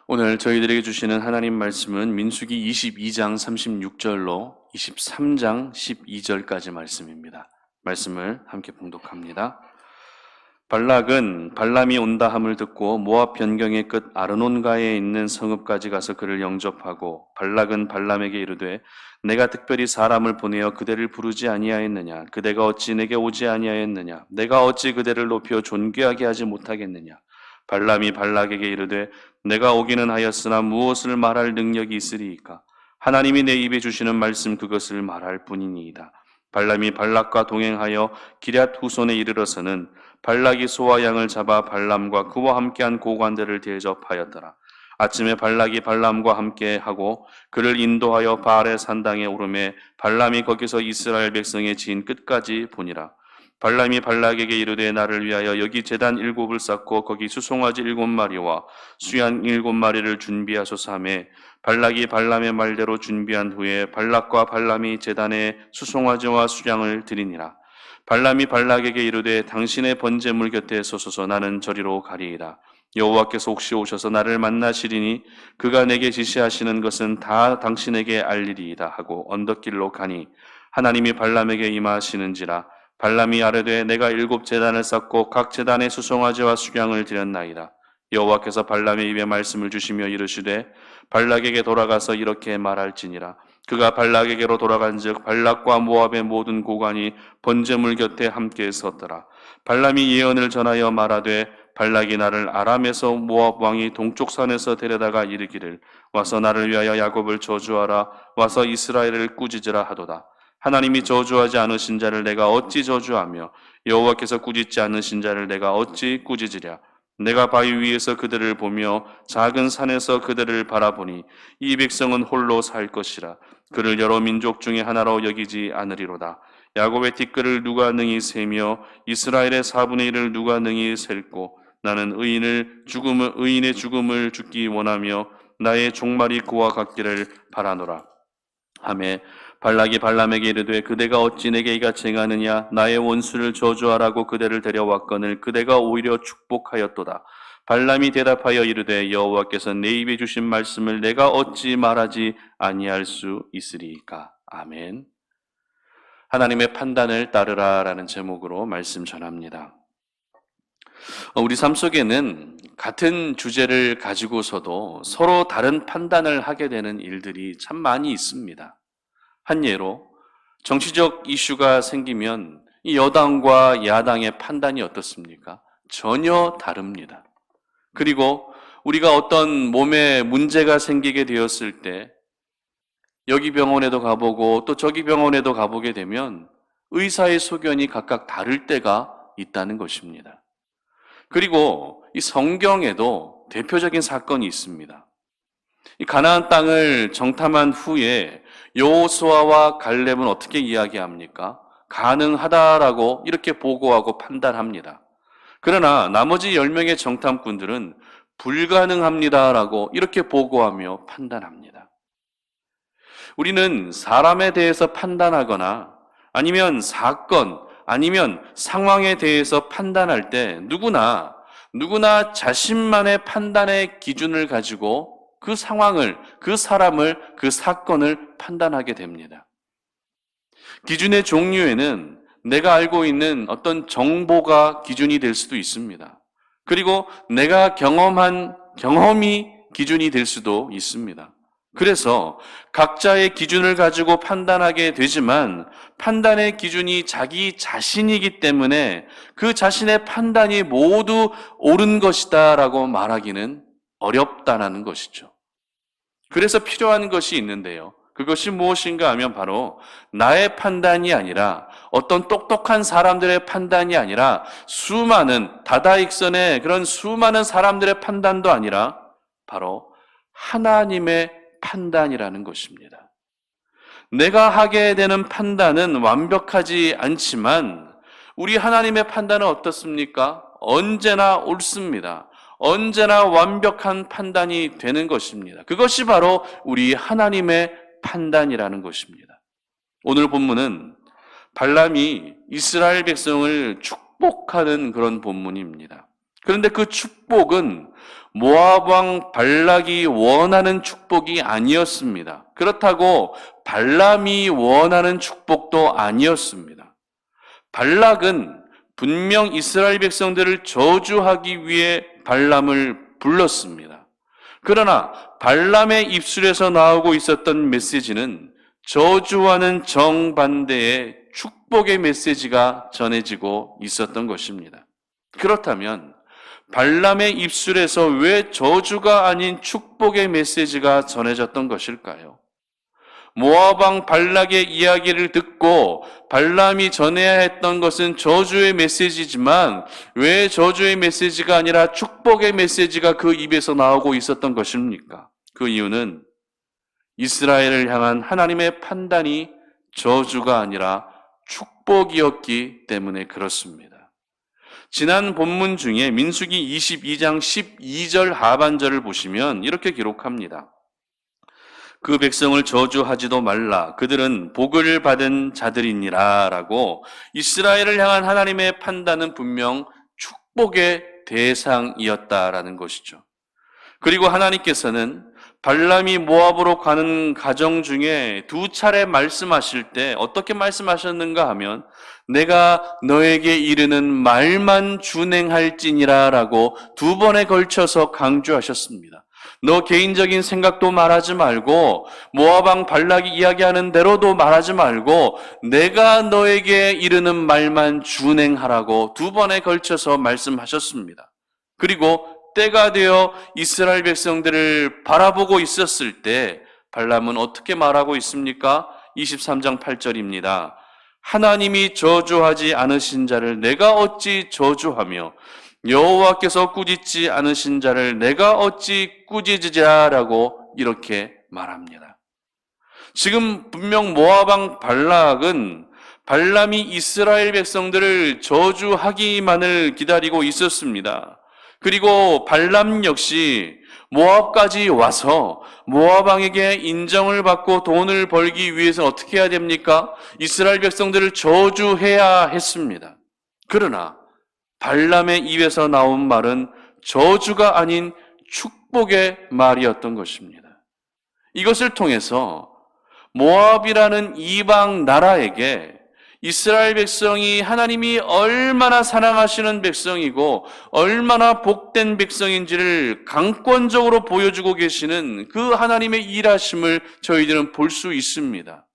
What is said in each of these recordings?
오늘 저희들에게 주시는 하나님 말씀은 민수기 22장 36절로 23장 12절까지 말씀입니다. 말씀을 함께 봉독합니다. 발락은 발람이 온다 함을 듣고 모압 변경의 끝 아르논가에 있는 성읍까지 가서 그를 영접하고 발락은 발람에게 이르되 내가 특별히 사람을 보내어 그대를 부르지 아니하였느냐? 그대가 어찌 내게 오지 아니하였느냐? 내가 어찌 그대를 높여 존귀하게 하지 못하겠느냐? 발람이 발락에게 이르되 내가 오기는 하였으나 무엇을 말할 능력이 있으리이까? 하나님이 내 입에 주시는 말씀 그것을 말할 뿐이니이다. 발람이 발락과 동행하여 기럇 후손에 이르러서는 발락이 소와 양을 잡아 발람과 그와 함께한 고관들을 대접하였더라. 아침에 발락이 발람과 함께하고 그를 인도하여 바알의 산당에 오르매 발람이 거기서 이스라엘 백성의 진 끝까지 보니라. 발람이 발락에게 이르되 나를 위하여 여기 제단 7을 쌓고 거기 수송아지 7마리와 수양 7마리를 준비하소서 하매 발락이 발람의 말대로 준비한 후에 발락과 발람이 제단에 수송아지와 수양을 드리니라. 발람이 발락에게 이르되 당신의 번제물 곁에 서소서 나는 저리로 가리이다. 여호와께서 혹시 오셔서 나를 만나시리니 그가 내게 지시하시는 것은 다 당신에게 알리리이다 하고 언덕길로 가니 하나님이 발람에게 임하시는지라. 발람이 아뢰되 내가 7제단을 쌓고 각 제단에 수송아지와 수양을 드렸나이다. 여호와께서 발람의 입에 말씀을 주시며 이르시되 발락에게 돌아가서 이렇게 말할지니라. 그가 발락에게로 돌아간즉 발락과 모압의 모든 고관이 번제물 곁에 함께 섰더라. 발람이 예언을 전하여 말하되 발락이 나를 아람에서 모압 왕이 동쪽 산에서 데려다가 이르기를 와서 나를 위하여 야곱을 저주하라 와서 이스라엘을 꾸짖으라 하도다. 하나님이 저주하지 않으신 자를 내가 어찌 저주하며 여호와께서 꾸짖지 않으신 자를 내가 어찌 꾸짖으랴. 내가 바위 위에서 그들을 보며 작은 산에서 그들을 바라보니 이 백성은 홀로 살 것이라. 그를 여러 민족 중에 하나로 여기지 않으리로다. 야곱의 티끌을 누가 능히 세며 이스라엘의 4분의 1을 누가 능히 셀고 나는 의인의 죽음을 죽기 원하며 나의 종말이 그와 같기를 바라노라. 하매 발락이 발람에게 이르되 그대가 어찌 내게 이같이 행하느냐? 나의 원수를 저주하라고 그대를 데려왔거늘 그대가 오히려 축복하였도다. 발람이 대답하여 이르되 여호와께서 내 입에 주신 말씀을 내가 어찌 말하지 아니할 수 있으리이까? 아멘. 하나님의 판단을 따르라라는 제목으로 말씀 전합니다. 우리 삶 속에는 같은 주제를 가지고서도 서로 다른 판단을 하게 되는 일들이 참 많이 있습니다. 한 예로 정치적 이슈가 생기면 이 여당과 야당의 판단이 어떻습니까? 전혀 다릅니다. 그리고 우리가 어떤 몸에 문제가 생기게 되었을 때 여기 병원에도 가보고 또 저기 병원에도 가보게 되면 의사의 소견이 각각 다를 때가 있다는 것입니다. 그리고 이 성경에도 대표적인 사건이 있습니다. 이 가나안 땅을 정탐한 후에 여호수아와 갈렙은 어떻게 이야기합니까? 가능하다라고 이렇게 보고하고 판단합니다. 그러나 나머지 10명의 정탐꾼들은 불가능합니다라고 이렇게 보고하며 판단합니다. 우리는 사람에 대해서 판단하거나 아니면 사건, 아니면 상황에 대해서 판단할 때 누구나 자신만의 판단의 기준을 가지고 그 상황을, 그 사람을, 그 사건을 판단하게 됩니다. 기준의 종류에는 내가 알고 있는 어떤 정보가 기준이 될 수도 있습니다. 그리고 내가 경험한 경험이 기준이 될 수도 있습니다. 그래서 각자의 기준을 가지고 판단하게 되지만 판단의 기준이 자기 자신이기 때문에 그 자신의 판단이 모두 옳은 것이다라고 말하기는 어렵다는 것이죠. 그래서 필요한 것이 있는데요. 그것이 무엇인가 하면 바로 나의 판단이 아니라 어떤 똑똑한 사람들의 판단이 아니라 수많은 다다익선의 그런 수많은 사람들의 판단도 아니라 바로 하나님의 판단이라는 것입니다. 내가 하게 되는 판단은 완벽하지 않지만 우리 하나님의 판단은 어떻습니까? 언제나 옳습니다. 언제나 완벽한 판단이 되는 것입니다. 그것이 바로 우리 하나님의 판단이라는 것입니다. 오늘 본문은 발람이 이스라엘 백성을 축복하는 그런 본문입니다. 그런데 그 축복은 모압 왕 발락이 원하는 축복이 아니었습니다. 그렇다고 발람이 원하는 축복도 아니었습니다. 발락은 분명 이스라엘 백성들을 저주하기 위해 발람을 불렀습니다. 그러나 발람의 입술에서 나오고 있었던 메시지는 저주와는 정반대의 축복의 메시지가 전해지고 있었던 것입니다. 그렇다면 발람의 입술에서 왜 저주가 아닌 축복의 메시지가 전해졌던 것일까요? 모압 왕 발락의 이야기를 듣고 발람이 전해야 했던 것은 저주의 메시지지만 왜 저주의 메시지가 아니라 축복의 메시지가 그 입에서 나오고 있었던 것입니까? 그 이유는 이스라엘을 향한 하나님의 판단이 저주가 아니라 축복이었기 때문에 그렇습니다. 지난 본문 중에 민수기 22장 12절 하반절을 보시면 이렇게 기록합니다. 그 백성을 저주하지도 말라. 그들은 복을 받은 자들이니라 라고 이스라엘을 향한 하나님의 판단은 분명 축복의 대상이었다라는 것이죠. 그리고 하나님께서는 발람이 모압으로 가는 과정 중에 두 차례 말씀하실 때 어떻게 말씀하셨는가 하면 내가 너에게 이르는 말만 준행할지니라 라고 두 번에 걸쳐서 강조하셨습니다. 너 개인적인 생각도 말하지 말고 모압 왕 발락이 이야기하는 대로도 말하지 말고 내가 너에게 이르는 말만 준행하라고 두 번에 걸쳐서 말씀하셨습니다. 그리고 때가 되어 이스라엘 백성들을 바라보고 있었을 때 발람은 어떻게 말하고 있습니까? 23장 8절입니다. 하나님이 저주하지 않으신 자를 내가 어찌 저주하며 여호와께서 꾸짖지 않으신 자를 내가 어찌 꾸짖으랴라고 이렇게 말합니다. 지금 분명 모압 왕 발락은 발람이 이스라엘 백성들을 저주하기만을 기다리고 있었습니다. 그리고 발람 역시 모압까지 와서 모압 왕에게 인정을 받고 돈을 벌기 위해서 어떻게 해야 됩니까? 이스라엘 백성들을 저주해야 했습니다. 그러나 발람의 입에서 나온 말은 저주가 아닌 축복의 말이었던 것입니다. 이것을 통해서 모압이라는 이방 나라에게 이스라엘 백성이 하나님이 얼마나 사랑하시는 백성이고 얼마나 복된 백성인지를 강권적으로 보여주고 계시는 그 하나님의 일하심을 저희들은 볼 수 있습니다.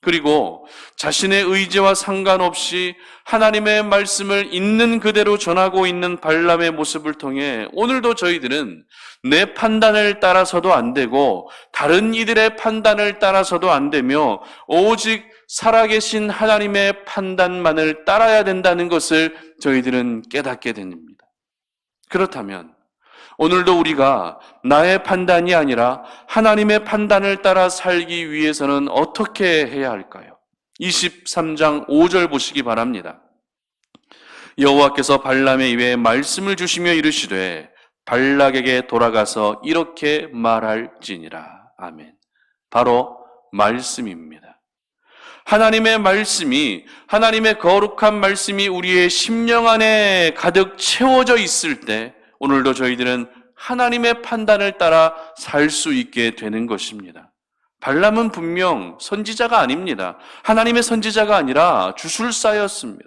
그리고 자신의 의지와 상관없이 하나님의 말씀을 있는 그대로 전하고 있는 발람의 모습을 통해 오늘도 저희들은 내 판단을 따라서도 안 되고 다른 이들의 판단을 따라서도 안 되며 오직 살아계신 하나님의 판단만을 따라야 된다는 것을 저희들은 깨닫게 됩니다. 그렇다면 오늘도 우리가 나의 판단이 아니라 하나님의 판단을 따라 살기 위해서는 어떻게 해야 할까요? 23장 5절 보시기 바랍니다. 여호와께서 발람의 입에 말씀을 주시며 이르시되 발락에게 돌아가서 이렇게 말할지니라. 아멘. 바로 말씀입니다. 하나님의 말씀이, 하나님의 거룩한 말씀이 우리의 심령 안에 가득 채워져 있을 때 오늘도 저희들은 하나님의 판단을 따라 살 수 있게 되는 것입니다. 발람은 분명 선지자가 아닙니다. 하나님의 선지자가 아니라 주술사였습니다.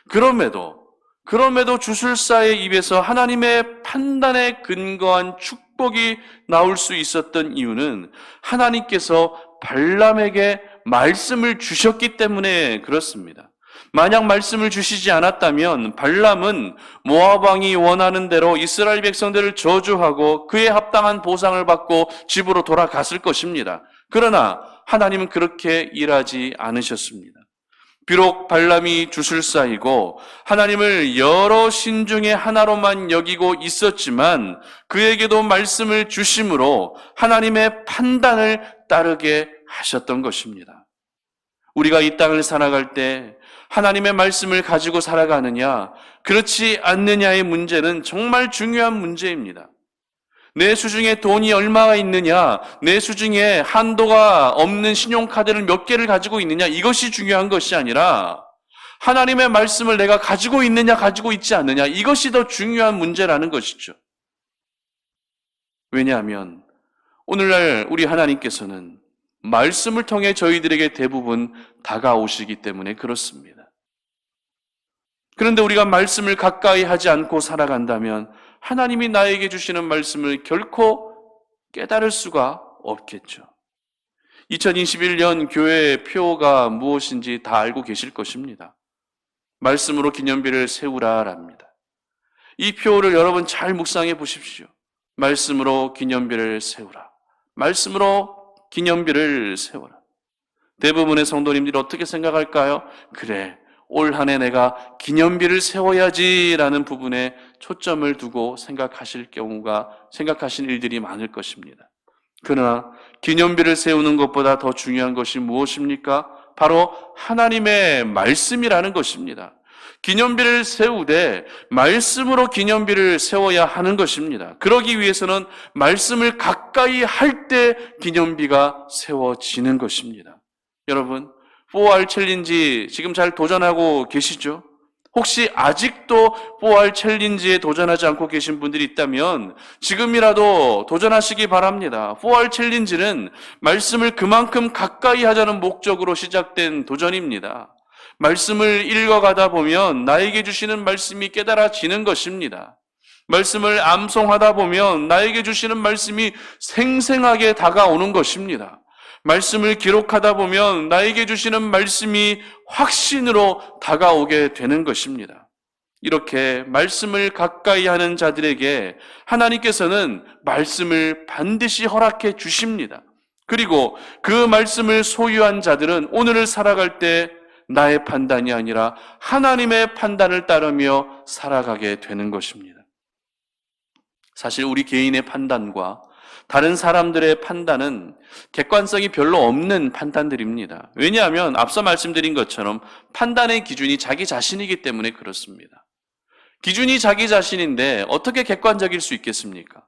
그럼에도 주술사의 입에서 하나님의 판단에 근거한 축복이 나올 수 있었던 이유는 하나님께서 발람에게 말씀을 주셨기 때문에 그렇습니다. 만약 말씀을 주시지 않았다면 발람은 모압 왕이 원하는 대로 이스라엘 백성들을 저주하고 그에 합당한 보상을 받고 집으로 돌아갔을 것입니다. 그러나 하나님은 그렇게 일하지 않으셨습니다. 비록 발람이 주술사이고 하나님을 여러 신 중에 하나로만 여기고 있었지만 그에게도 말씀을 주심으로 하나님의 판단을 따르게 하셨던 것입니다. 우리가 이 땅을 살아갈 때 하나님의 말씀을 가지고 살아가느냐, 그렇지 않느냐의 문제는 정말 중요한 문제입니다. 내 수중에 돈이 얼마가 있느냐, 내 수중에 한도가 없는 신용카드를 몇 개를 가지고 있느냐, 이것이 중요한 것이 아니라 하나님의 말씀을 내가 가지고 있느냐, 가지고 있지 않느냐, 이것이 더 중요한 문제라는 것이죠. 왜냐하면 오늘날 우리 하나님께서는 말씀을 통해 저희들에게 대부분 다가오시기 때문에 그렇습니다. 그런데 우리가 말씀을 가까이 하지 않고 살아간다면 하나님이 나에게 주시는 말씀을 결코 깨달을 수가 없겠죠. 2021년 교회의 표가 무엇인지 다 알고 계실 것입니다. 말씀으로 기념비를 세우라랍니다. 이 표를 여러분 잘 묵상해 보십시오. 말씀으로 기념비를 세우라. 말씀으로 기념비를 세워라. 대부분의 성도님들이 어떻게 생각할까요? 그래, 올 한 해 내가 기념비를 세워야지라는 부분에 초점을 두고 생각하신 일들이 많을 것입니다. 그러나 기념비를 세우는 것보다 더 중요한 것이 무엇입니까? 바로 하나님의 말씀이라는 것입니다. 기념비를 세우되 말씀으로 기념비를 세워야 하는 것입니다. 그러기 위해서는 말씀을 가까이 할 때 기념비가 세워지는 것입니다. 여러분, 4R 챌린지 지금 잘 도전하고 계시죠? 혹시 아직도 4R 챌린지에 도전하지 않고 계신 분들이 있다면 지금이라도 도전하시기 바랍니다. 4R 챌린지는 말씀을 그만큼 가까이 하자는 목적으로 시작된 도전입니다. 말씀을 읽어가다 보면 나에게 주시는 말씀이 깨달아지는 것입니다. 말씀을 암송하다 보면 나에게 주시는 말씀이 생생하게 다가오는 것입니다. 말씀을 기록하다 보면 나에게 주시는 말씀이 확신으로 다가오게 되는 것입니다. 이렇게 말씀을 가까이 하는 자들에게 하나님께서는 말씀을 반드시 허락해 주십니다. 그리고 그 말씀을 소유한 자들은 오늘을 살아갈 때 나의 판단이 아니라 하나님의 판단을 따르며 살아가게 되는 것입니다. 사실 우리 개인의 판단과 다른 사람들의 판단은 객관성이 별로 없는 판단들입니다. 왜냐하면 앞서 말씀드린 것처럼 판단의 기준이 자기 자신이기 때문에 그렇습니다. 기준이 자기 자신인데 어떻게 객관적일 수 있겠습니까?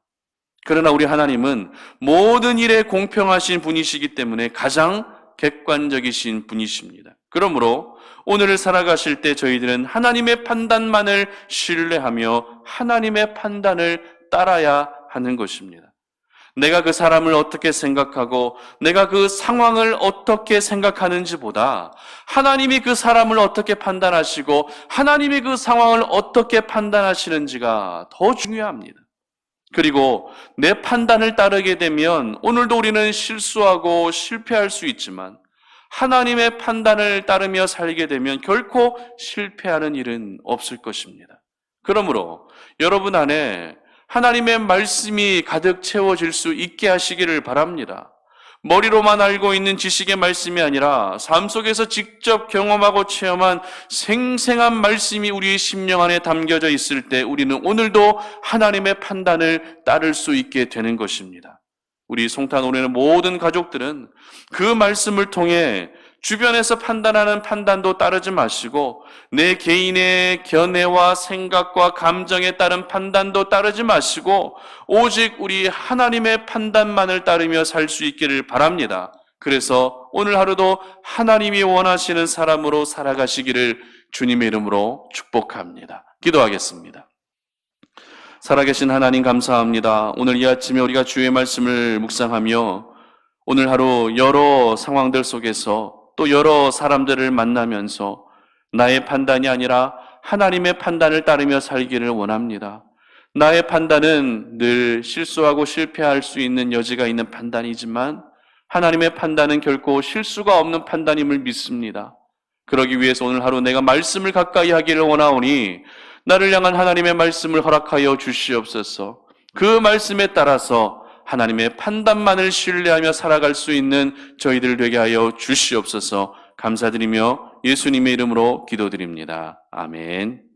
그러나 우리 하나님은 모든 일에 공평하신 분이시기 때문에 가장 객관적이신 분이십니다. 그러므로 오늘을 살아가실 때 저희들은 하나님의 판단만을 신뢰하며 하나님의 판단을 따라야 하는 것입니다. 내가 그 사람을 어떻게 생각하고 내가 그 상황을 어떻게 생각하는지보다 하나님이 그 사람을 어떻게 판단하시고 하나님이 그 상황을 어떻게 판단하시는지가 더 중요합니다. 그리고 내 판단을 따르게 되면 오늘도 우리는 실수하고 실패할 수 있지만 하나님의 판단을 따르며 살게 되면 결코 실패하는 일은 없을 것입니다. 그러므로 여러분 안에 하나님의 말씀이 가득 채워질 수 있게 하시기를 바랍니다. 머리로만 알고 있는 지식의 말씀이 아니라 삶 속에서 직접 경험하고 체험한 생생한 말씀이 우리의 심령 안에 담겨져 있을 때 우리는 오늘도 하나님의 판단을 따를 수 있게 되는 것입니다. 우리 송탄 오래는 모든 가족들은 그 말씀을 통해 주변에서 판단하는 판단도 따르지 마시고 내 개인의 견해와 생각과 감정에 따른 판단도 따르지 마시고 오직 우리 하나님의 판단만을 따르며 살 수 있기를 바랍니다. 그래서 오늘 하루도 하나님이 원하시는 사람으로 살아가시기를 주님의 이름으로 축복합니다. 기도하겠습니다. 살아계신 하나님 감사합니다. 오늘 이 아침에 우리가 주의 말씀을 묵상하며 오늘 하루 여러 상황들 속에서 또 여러 사람들을 만나면서 나의 판단이 아니라 하나님의 판단을 따르며 살기를 원합니다. 나의 판단은 늘 실수하고 실패할 수 있는 여지가 있는 판단이지만 하나님의 판단은 결코 실수가 없는 판단임을 믿습니다. 그러기 위해서 오늘 하루 내가 말씀을 가까이 하기를 원하오니 나를 향한 하나님의 말씀을 허락하여 주시옵소서. 그 말씀에 따라서 하나님의 판단만을 신뢰하며 살아갈 수 있는 저희들 되게 하여 주시옵소서. 감사드리며 예수님의 이름으로 기도드립니다. 아멘.